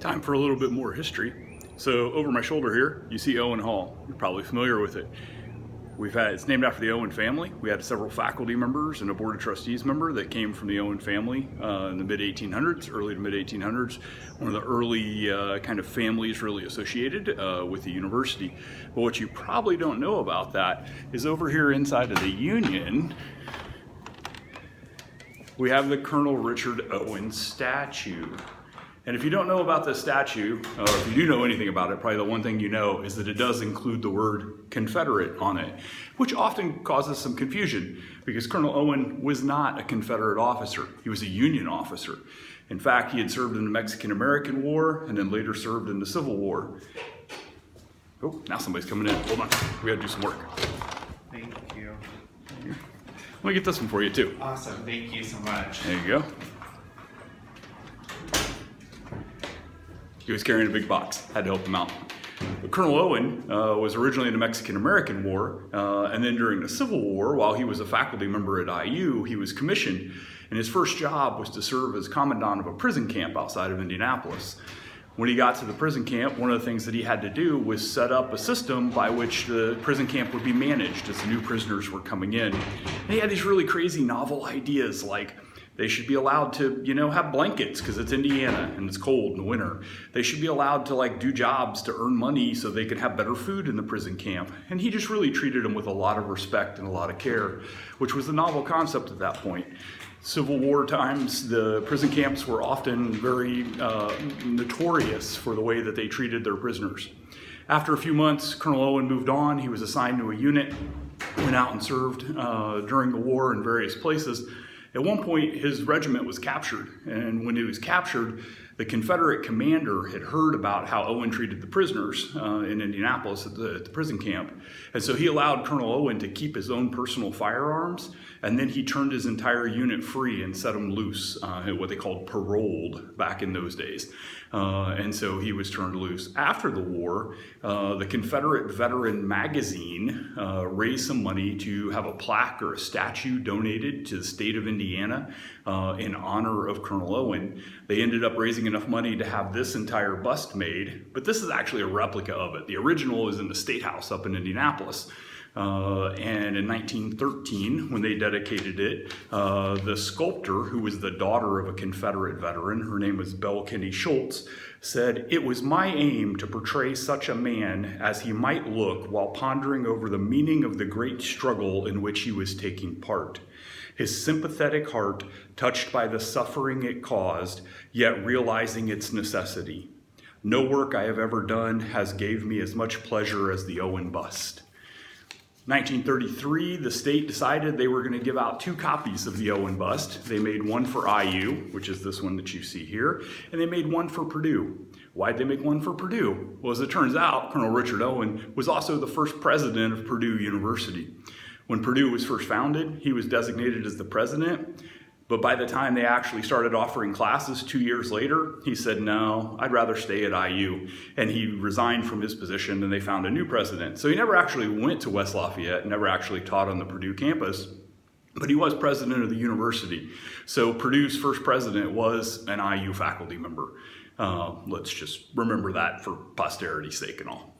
Time for a little bit more history. So over my shoulder here, you see Owen Hall. You're probably familiar with it. It's named after the Owen family. We had several faculty members and a board of trustees member that came from the Owen family in the mid-1800s, early to mid-1800s. One of the early kind of families really associated with the university. But what you probably don't know about that is over here inside of the Union, we have the Colonel Richard Owen statue. And if you don't know about this statue, or if you do know anything about it, probably the one thing you know is that it does include the word Confederate on it, which often causes some confusion because Colonel Owen was not a Confederate officer. He was a Union officer. In fact, he had served in the Mexican-American War and then later served in the Civil War. Oh, now somebody's coming in. Hold on, we gotta do some work. Thank you. Let me get this one for you too. Awesome, thank you so much. There you go. He was carrying a big box, had to help him out. But Colonel Owen was originally in the Mexican-American War, and then during the Civil War, while he was a faculty member at IU, he was commissioned, and his first job was to serve as commandant of a prison camp outside of Indianapolis. When he got to the prison camp, one of the things that he had to do was set up a system by which the prison camp would be managed as the new prisoners were coming in. And he had these really crazy novel ideas like, they should be allowed to, have blankets because it's Indiana and it's cold in the winter. They should be allowed to do jobs to earn money so they could have better food in the prison camp. And he just really treated them with a lot of respect and a lot of care, which was a novel concept at that point. Civil War times, the prison camps were often very notorious for the way that they treated their prisoners. After a few months, Colonel Owen moved on. He was assigned to a unit, went out and served during the war in various places. At one point, his regiment was captured, and when it was captured, the Confederate commander had heard about how Owen treated the prisoners in Indianapolis at the prison camp. And so he allowed Colonel Owen to keep his own personal firearms, and then he turned his entire unit free and set them loose, what they called paroled back in those days. And so he was turned loose. After the war, the Confederate Veteran Magazine raised some money to have a plaque or a statue donated to the state of Indiana in honor of Colonel Owen. They ended up raising enough money to have this entire bust made, but this is actually a replica of it. The original is in the State House up in Indianapolis. And in 1913, when they dedicated it, the sculptor, who was the daughter of a Confederate veteran, her name was Belle Kenny Schultz, said, "It was my aim to portray such a man as he might look while pondering over the meaning of the great struggle in which he was taking part. His sympathetic heart touched by the suffering it caused, yet realizing its necessity. No work I have ever done has gave me as much pleasure as the Owen bust." 1933, the state decided they were going to give out 2 copies of the Owen bust. They made one for IU, which is this one that you see here, and they made one for Purdue. Why'd they make one for Purdue? Well, as it turns out, Colonel Richard Owen was also the first president of Purdue University. When Purdue was first founded, he was designated as the president. But by the time they actually started offering classes 2 years later, he said, "No, I'd rather stay at IU." And he resigned from his position and they found a new president. So he never actually went to West Lafayette, never actually taught on the Purdue campus, but he was president of the university. So Purdue's first president was an IU faculty member. Let's just remember that for posterity's sake and all.